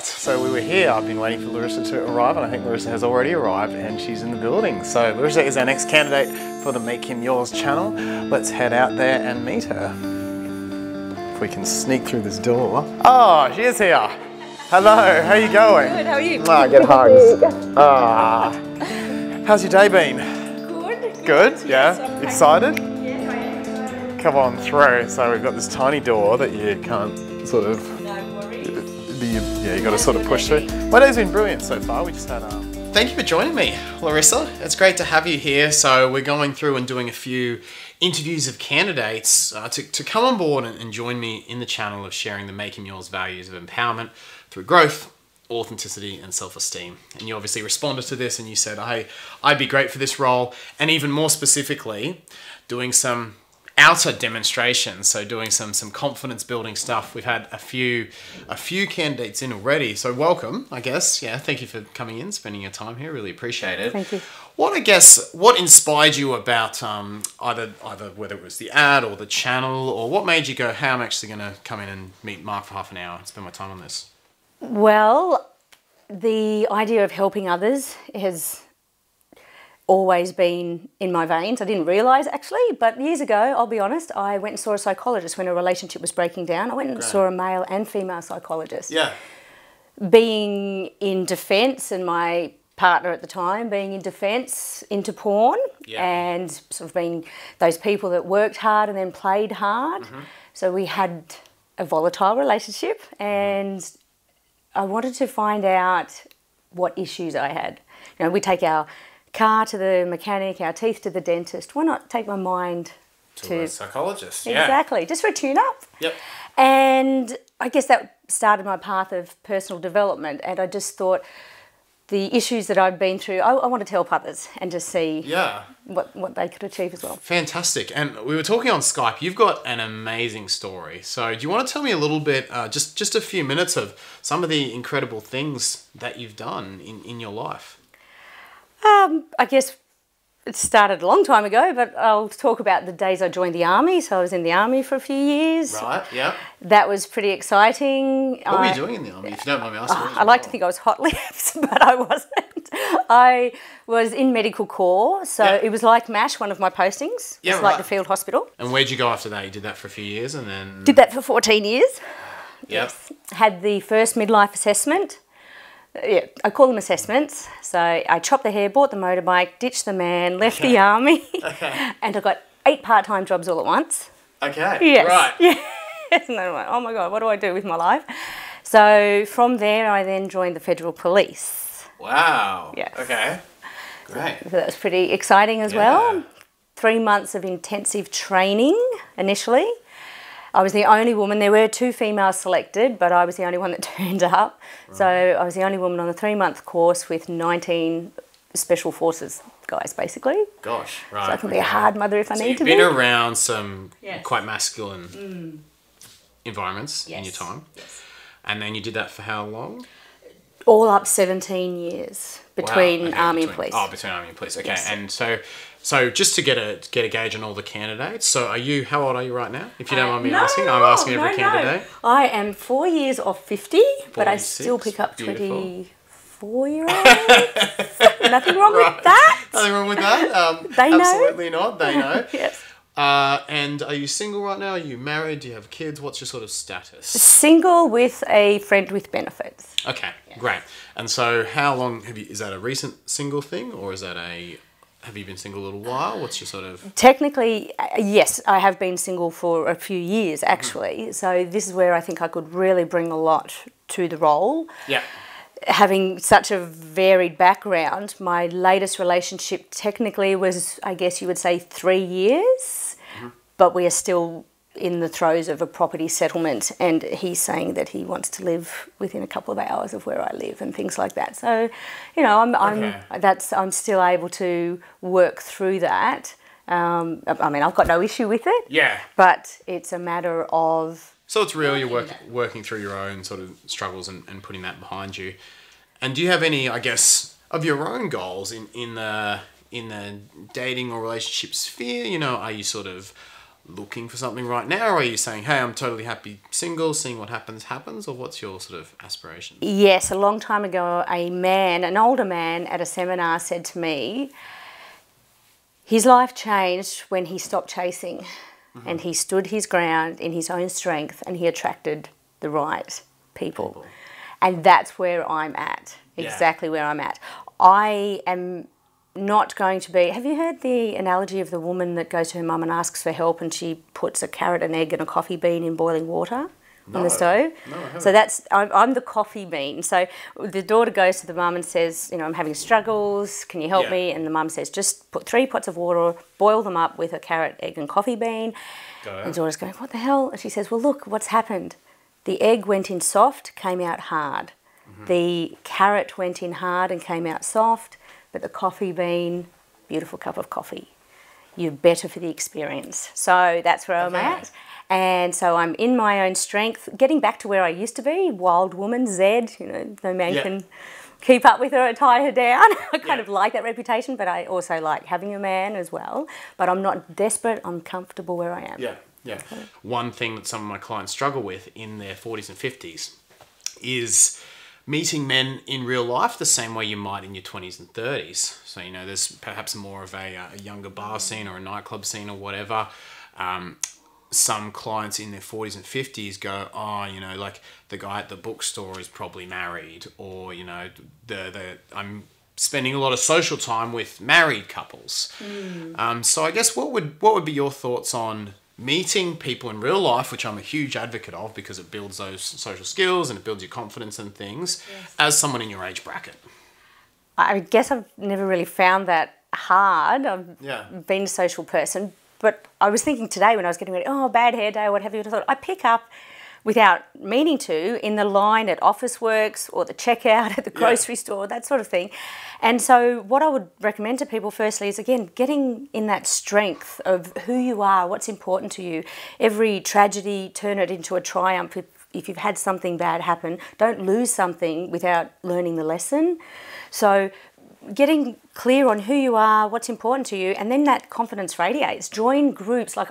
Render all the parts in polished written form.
Right, so we were here. I've been waiting for Larissa to arrive, and I think Larissa has already arrived, and she's in the building. So Larissa is our next candidate for the Make Him Yours channel. Let's head out there and meet her. If we can sneak through this door. Oh, she is here. Hello, how are you going? Good, how are you? Ah, get hugs. Ah. How's your day been? Good. Good, yeah? Yes, Excited? Yes, I am excited. Come on through. So we've got this tiny door that you can't sort of... No worries. Yeah, you got to sort of push through. My day's been brilliant so far. We just had Thank you for joining me, Larissa. It's great to have you here. So we're going through and doing a few interviews of candidates to come on board and join me in the channel of sharing the Make Him Yours values of empowerment through growth, authenticity, and self-esteem. And you obviously responded to this and you said, hey, I'd be great for this role. And even more specifically, doing some outer demonstrations, so doing some confidence building stuff. We've had a few candidates in already, so welcome, I guess. Yeah, thank you for coming in, spending your time here. Really appreciate it. Thank you. What inspired you about either whether it was the ad or the channel, or what made you go, hey, I'm actually going to come in and meet Mark for half an hour and spend my time on this? Well, the idea of helping others has always been in my veins. I didn't realise actually, but years ago, I'll be honest, I went and saw a psychologist when a relationship was breaking down. I went and saw a male and female psychologist. Yeah. Being in defence, and my partner at the time being in defence into porn, and sort of being those people that worked hard and then played hard. So we had a volatile relationship, and I wanted to find out what issues I had. You know, we take our car to the mechanic, our teeth to the dentist. Why not take my mind to a psychologist? Exactly, just for a tune-up. Yep. And I guess that started my path of personal development, and I just thought the issues that I'd been through, I wanted to help others and just see what they could achieve as well. Fantastic. And we were talking on Skype. You've got an amazing story. So do you want to tell me a little bit, just a few minutes of some of the incredible things that you've done in your life? I guess it started a long time ago, but I'll talk about the days I joined the army. So I was in the army for a few years. Right, yeah. That was pretty exciting. What were you doing in the army, if you don't mind me asking? I like to think I was hot lips, but I wasn't. I was in medical corps, so it was like MASH, one of my postings. Yeah, like the field hospital. And where'd you go after that? You did that for a few years and then... Did that for 14 years. Yep. Yes. Had the first midlife assessment. Yeah, I call them assessments. So I chopped the hair, bought the motorbike, ditched the man, left the army, and I got 8 part-time jobs all at once. Okay, yes. right. Yes, and then I'm like, oh my God, what do I do with my life? So from there, I then joined the Federal Police. Wow. Yes. Okay, great. So that was pretty exciting as well. 3 months of intensive training initially. I was the only woman. There were 2 females selected, but I was the only one that turned up. Right. So I was the only woman on a 3-month course with 19 Special Forces guys, basically. Gosh, right. So I can be a hard mother if I need to be. You've been around some quite masculine environments in your time. Yes. And then you did that for how long? All up 17 years between Army and Police. Oh, between Army and Police. Okay, yes. And so just to get a gauge on all the candidates. So how old are you right now? If you don't mind me asking, I'm asking every candidate. I am 4 years off 50, but I still pick up 24-year-olds. Nothing wrong with that. Nothing wrong with that. They know. Absolutely not. They know. Yes. And are you single right now? Are you married? Do you have kids? What's your sort of status? Single with a friend with benefits. Okay, great. And so how long is that a recent single thing, or is that have you been single a little while? What's your sort of... Technically, yes, I have been single for a few years actually. So this is where I think I could really bring a lot to the role. Yeah. Having such a varied background, my latest relationship technically was, I guess you would say, 3 years, but we are still in the throes of a property settlement, and he's saying that he wants to live within a couple of hours of where I live and things like that. So, you know, I'm still able to work through that. I mean, I've got no issue with it. Yeah. But it's a matter of... So it's real, you're working through your own sort of struggles and putting that behind you. And do you have any, I guess, of your own goals in the dating or relationship sphere? You know, are you sort of looking for something right now, or are you saying, hey, I'm totally happy single, seeing what happens, or what's your sort of aspiration? Yes, a long time ago, an older man at a seminar said to me, his life changed when he stopped chasing and he stood his ground in his own strength and he attracted the right people. And that's where I'm at, exactly where I'm at. I am not going to be... Have you heard the analogy of the woman that goes to her mum and asks for help and she puts a carrot, an egg and a coffee bean in boiling water on the stove? No, I haven't. So I'm the coffee bean. So the daughter goes to the mum and says, you know, I'm having struggles, can you help me? And the mum says, just put 3 pots of water, boil them up with a carrot, egg and coffee bean. And the daughter's going, what the hell? And she says, well, look, what's happened? The egg went in soft, came out hard. The carrot went in hard and came out soft. But the coffee bean, beautiful cup of coffee. You're better for the experience. So that's where I'm at. And so I'm in my own strength, getting back to where I used to be, wild woman, Z, you know, no man can keep up with her or tie her down. I kind of like that reputation, but I also like having a man as well. But I'm not desperate, I'm comfortable where I am. Yeah. One thing that some of my clients struggle with in their 40s and 50s is meeting men in real life the same way you might in your 20s and 30s. So, you know, there's perhaps more of a younger bar scene or a nightclub scene or whatever. Some clients in their 40s and 50s go, oh, you know, like the guy at the bookstore is probably married, or, you know, I'm spending a lot of social time with married couples. So I guess what would be your thoughts on meeting people in real life, which I'm a huge advocate of because it builds those social skills and it builds your confidence and things, as someone in your age bracket? I guess I've never really found that hard. I've been a social person, but I was thinking today when I was getting ready, oh, bad hair day, what have you, I thought I pick up without meaning to in the line at Officeworks or the checkout at the grocery store, that sort of thing. And so what I would recommend to people firstly is, again, getting in that strength of who you are, what's important to you. Every tragedy, turn it into a triumph. If you've had something bad happen, don't lose something without learning the lesson. So getting clear on who you are, what's important to you, and then that confidence radiates. Join groups. Like,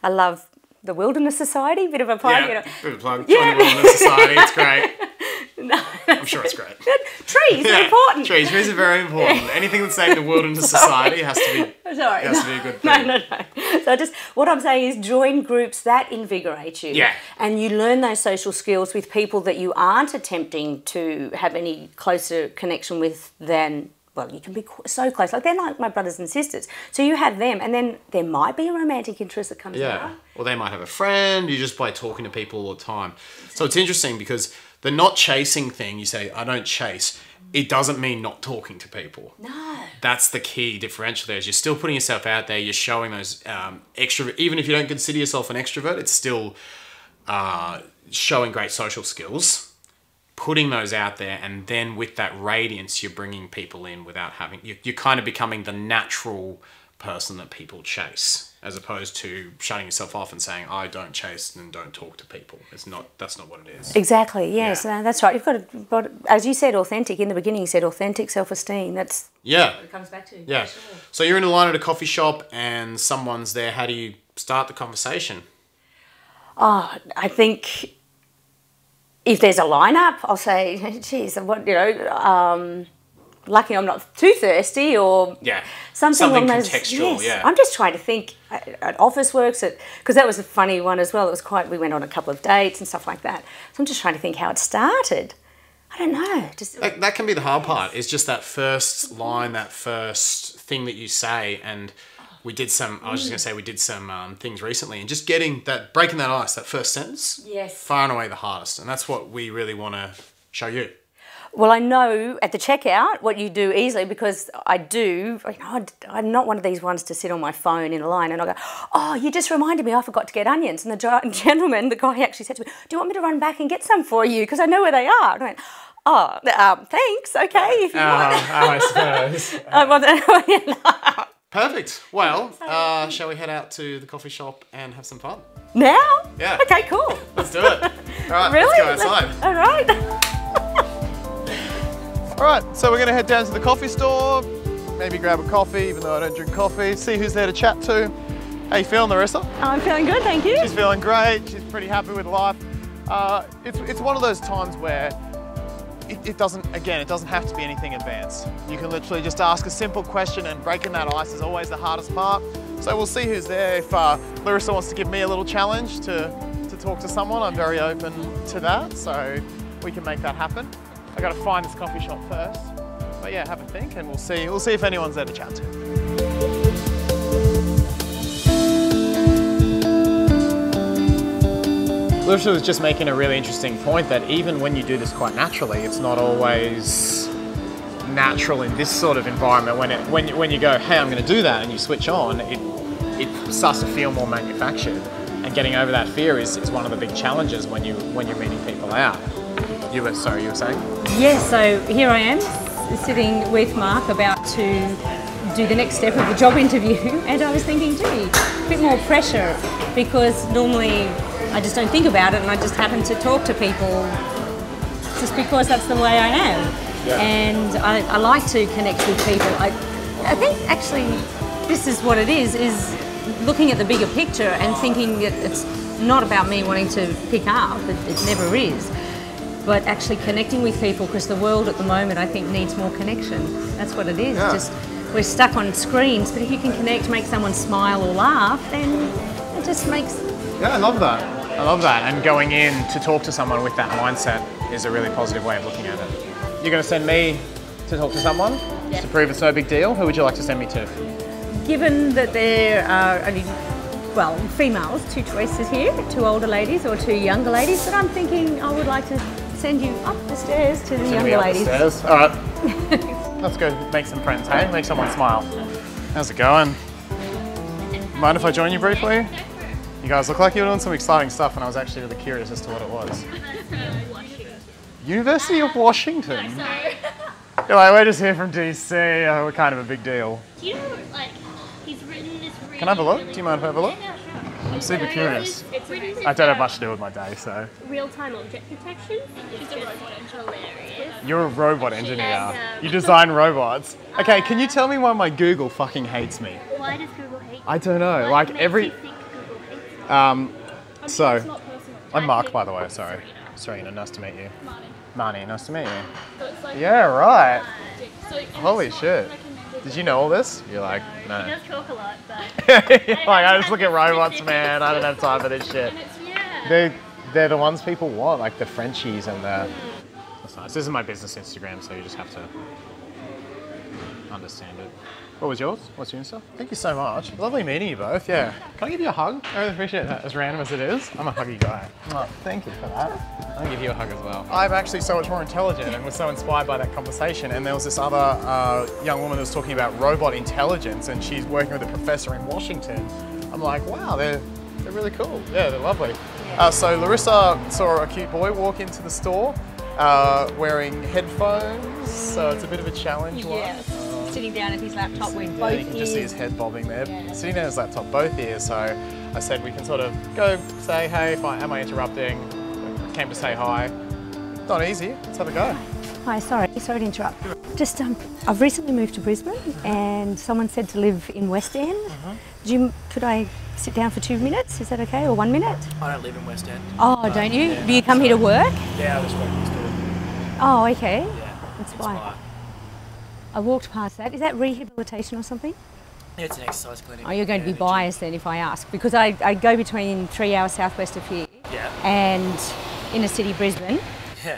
I love the Wilderness Society, bit of a plug. Bit of a plug. Join the Wilderness Society, it's great. I'm sure it's great. Trees are important. Trees are very important. Anything that's saying the Wilderness Society has to be a good thing. No. So what I'm saying is join groups that invigorate you. Yeah. And you learn those social skills with people that you aren't attempting to have any closer connection with than... Well, you can be so close. Like, they're like my brothers and sisters. So you have them, and then there might be a romantic interest that comes out. Or they might have a friend. You just by talking to people all the time. So it's interesting because the not chasing thing, you say, I don't chase. It doesn't mean not talking to people. No. That's the key differential there, is you're still putting yourself out there. You're showing those extrovert. Even if you don't consider yourself an extrovert, it's still showing great social skills. Putting those out there, and then with that radiance, you're bringing people in without having... You're kind of becoming the natural person that people chase, as opposed to shutting yourself off and saying, I don't chase and don't talk to people. That's not what it is. Exactly, yes, no, that's right. You've got to, as you said, authentic. In the beginning, you said authentic self-esteem. That's what it comes back to. Yeah. Sure. So you're in a line at a coffee shop and someone's there. How do you start the conversation? Oh, I think... If there's a lineup, I'll say, geez, what, you know, lucky I'm not too thirsty, or something along those. Contextual, I'm just trying to think at Officeworks, because that was a funny one as well. It was we went on a couple of dates and stuff like that. So I'm just trying to think how it started. I don't know. That can be the hard part. Is just that first line, that first thing that you say, and. We did some things recently, and just breaking that ice, that first sentence, far and away the hardest. And that's what we really want to show you. Well, I know at the checkout what you do easily, because I'm not one of these ones to sit on my phone in a line and I go, oh, you just reminded me I forgot to get onions. And the gentleman, the guy actually said to me, do you want me to run back and get some for you? Because I know where they are. And I went, oh, thanks, okay, if you want. I suppose. Perfect. Well, shall we head out to the coffee shop and have some fun? Now? Yeah. Okay, cool. Let's do it. All right, really? Let's go outside. All right. All right, so we're going to head down to the coffee store, maybe grab a coffee, even though I don't drink coffee, see who's there to chat to, How you feeling, Larissa? I'm feeling good, thank you. She's feeling great. She's pretty happy with life. It's one of those times where it doesn't have to be anything advanced. You can literally just ask a simple question, and breaking that ice is always the hardest part. So we'll see who's there. If Larissa wants to give me a little challenge to talk to someone, I'm very open to that, so we can make that happen. I got to find this coffee shop first. But yeah, have a think, and we'll see if anyone's there to chat to. Larissa was just making a really interesting point that even when you do this quite naturally, it's not always natural in this sort of environment. When you go, hey, I'm going to do that, and you switch on, it starts to feel more manufactured. And getting over that fear is one of the big challenges when you're meeting people out. You were saying? Yes, so here I am, sitting with Mark, about to do the next step of the job interview, and I was thinking, gee, a bit more pressure, because normally I just don't think about it and I just happen to talk to people just because that's the way I am. Yeah. And I like to connect with people. I think actually this is what it is looking at the bigger picture and thinking that it's not about me wanting to pick up, it never is, but actually connecting with people, because the world at the moment I think needs more connection. That's what it is. Yeah. Just we're stuck on screens, but if you can connect, make someone smile or laugh, then it just makes... Yeah, I love that. I love that. And going in to talk to someone with that mindset is a really positive way of looking at it. You're going to send me to talk to someone to prove it's no big deal? Who would you like to send me to? Given that there are only, well, females, 2 choices here, 2 older ladies or 2 younger ladies, but I'm thinking I would like to send you up the stairs to the younger ladies. Up the stairs? All right. Let's go make some friends, hey? Make someone smile. How's it going? Mind if I join you briefly? You guys look like you were doing some exciting stuff, and I was actually really curious as to what it was. University of Washington? You're like, we're just here from DC, we're kind of a big deal. Do you know, like, he's written this really... Can I have a look? Do you mind if I have a look? Yeah, sure. I'm super curious. It's written I don't have much to do with my day, so. real-time object detection. He's a robot engineer. Hilarious. You're a robot engineer. You design robots. Okay, can you tell me why my Google fucking hates me? Why does Google hate you? I don't know, What like makes every... you think Google hates you? So, I'm Mark, by the way, sorry. Serena, nice to meet you. Marnie, nice to meet you. Yeah, right. Holy shit. Did you know all this? You're like, no. He does talk a lot, but... Like, I just look at robots, man. I don't have time for this shit. They're the ones people want, like the Frenchies and the... That's nice. This is my business Instagram, so you just have to understand it. What was yours? What's your Insta? Thank you so much. Lovely meeting you both, yeah. Can I give you a hug? I really appreciate that, as random as it is. I'm a huggy guy. Oh, thank you for that. I'll give you a hug as well. I'm actually so much more intelligent and was so inspired by that conversation, and there was this other young woman that was talking about robot intelligence, and she's working with a professor in Washington. I'm like, wow, they're really cool. Yeah, they're lovely. So Larissa saw a cute boy walk into the store wearing headphones, so it's a bit of a challenge one. Yes. Sitting down at his laptop with both you ears. can just see his head bobbing there. Yeah. Sitting down at his laptop, both ears. So I said we can sort of go say, hey, am I interrupting? Came to say hi. Not easy. Let's have a go. Hi, sorry to interrupt. Just, I've recently moved to Brisbane, and someone said to live in West End. Could I sit down for 2 minutes? Is that okay, or 1 minute? I don't live in West End. Oh, don't you? Yeah, Do you come here to work? Yeah, I just work next door. Oh, okay. Yeah, That's fine. I walked past that. Is that rehabilitation or something? Yeah, it's an exercise clinic. Oh, you're going to be the biased then if I ask, because I go between 3 hours southwest of here and inner city Brisbane. Yeah.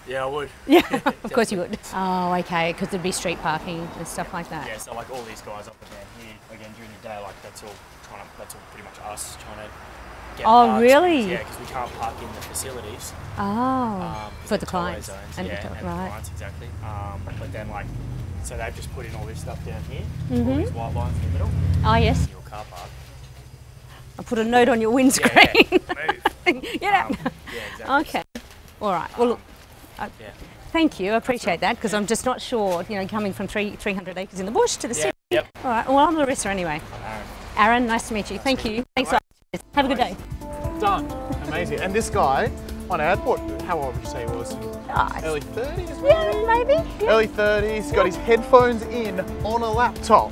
Yeah, I would. Yeah, of course you would. Oh, okay, because there'd be street parking and stuff like that. Yeah, so like all these guys up and down here, again during the day, like that's all pretty much us trying to get parks. Really? Yeah, because we can't park in the facilities. Oh, for the they're tollway clients. zones, And yeah, the and the right. clients, exactly. But then like, so they've just put in all this stuff down here, all these white lines in the middle. Oh, yes. Your car park. I'll put a note on your windscreen. Move. Get out. Yeah, exactly. Okay. All right. Well, look, Yeah. thank you. I appreciate that, because I'm just not sure, you know, coming from 300 acres in the bush to the city. Yep. All right. Well, I'm Larissa anyway. Aaron, nice to meet you. Thank you. Thanks a lot. Have a good day. Done. Amazing. And this guy, on ad, how old would you say he was? Early 30s? Yeah, maybe. Yeah. Early 30s, got his headphones in on a laptop.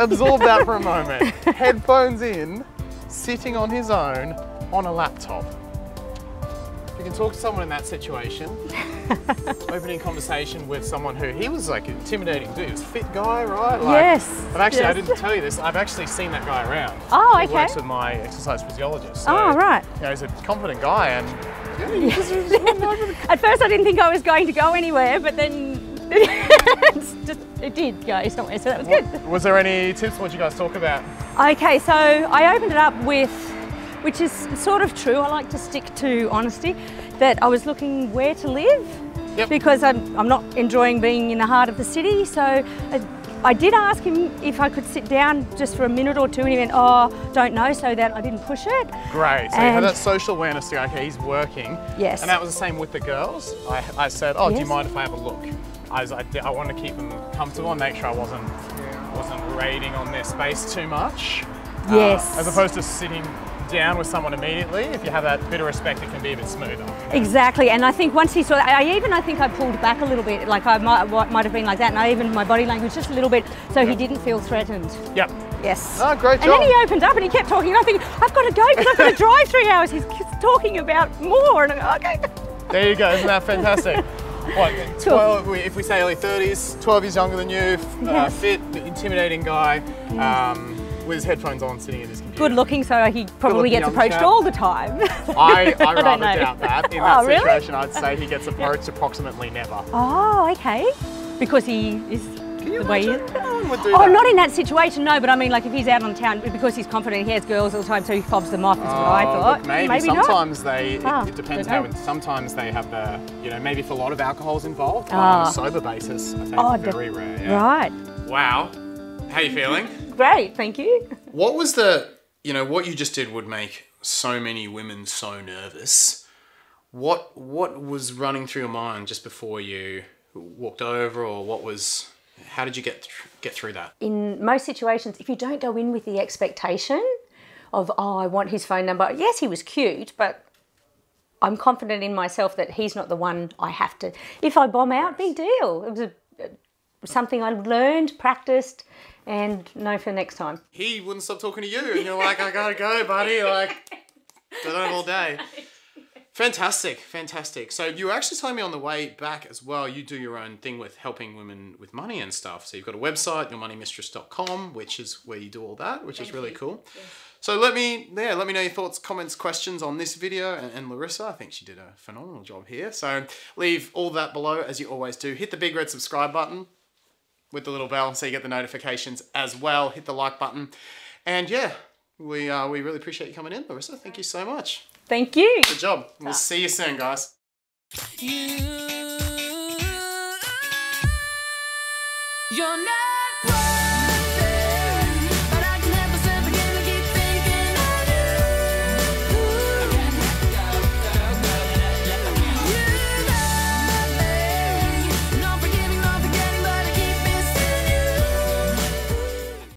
Absorb that for a moment. Headphones in, sitting on his own on a laptop. You can talk to someone in that situation. Opening conversation with someone who, he was like intimidating dude. He was a fit guy, right? Like, yes. But actually, yes. I didn't tell you this. I've actually seen that guy around. Oh, okay. He works with my exercise physiologist. So, oh, right. You know, he's a confident guy, and at first I didn't think I was going to go anywhere, but then it did go somewhere, so that was good. Was there any tips? What did you guys talk about? Okay, so I opened it up with, which is sort of true, I like to stick to honesty, that I was looking where to live. Yep. Because I'm not enjoying being in the heart of the city, so I did ask him if I could sit down just for a minute or two, and he went, oh, don't know, so that I didn't push it. Great, so you had that social awareness to go, okay, he's working. Yes. And that was the same with the girls. I said, oh, yes. do you mind if I have a look? I want to keep them comfortable and make sure I wasn't raiding on their space too much. Yes. As opposed to sitting down with someone immediately. If you have that bit of respect, it can be a bit smoother. Exactly, and I think once he saw that, I think I pulled back a little bit, like I might have been like that, and my body language just a little bit, so he didn't feel threatened. Yep. Yes. Oh, great job. And then he opened up and he kept talking, and I think, I've got to go because I've got to drive 3 hours. He's talking about more, and I'm okay. There you go, isn't that fantastic? What, 12, if we say early 30s, 12 years younger than you, yes. Fit, intimidating guy, with his headphones on, sitting at his computer. Good looking, so he probably gets approached all the time. I rather doubt that. In that situation, really? I'd say he gets approached approximately never. Oh, okay. Because he is the way he is. No one would do Oh, that. not in that situation, no, but I mean, like if he's out on town, because he's confident, he has girls all the time, so he fobs them off, is what I thought. Look, maybe not. sometimes it depends how, sometimes they have the, you know, maybe if a lot of alcohol's involved, on a sober basis, I think it's very rare. Yeah. Right. Wow. How you feeling? Great, thank you. What was what you just did would make so many women so nervous. What was running through your mind just before you walked over, or how did you get through that? In most situations, if you don't go in with the expectation of, oh, I want his phone number. Yes, he was cute, but I'm confident in myself that he's not the one I have to. If I bomb out, big deal. It was something I learned, practiced, and know for next time. He wouldn't stop talking to you, and you're like, I gotta go, buddy. Like, been on all day. Fantastic, fantastic. So you were actually telling me on the way back as well, you do your own thing with helping women with money and stuff. So you've got a website, yourmoneymistress.com, which is where you do all that, which is really cool. Yes. So let me know your thoughts, comments, questions on this video. And Larissa, I think she did a phenomenal job here. So leave all that below, as you always do. Hit the big red subscribe button with the little bell so you get the notifications as well. Hit the like button. And yeah, we really appreciate you coming in, Larissa. Thank you so much. Thank you. Good job. We'll see you soon, guys. You're not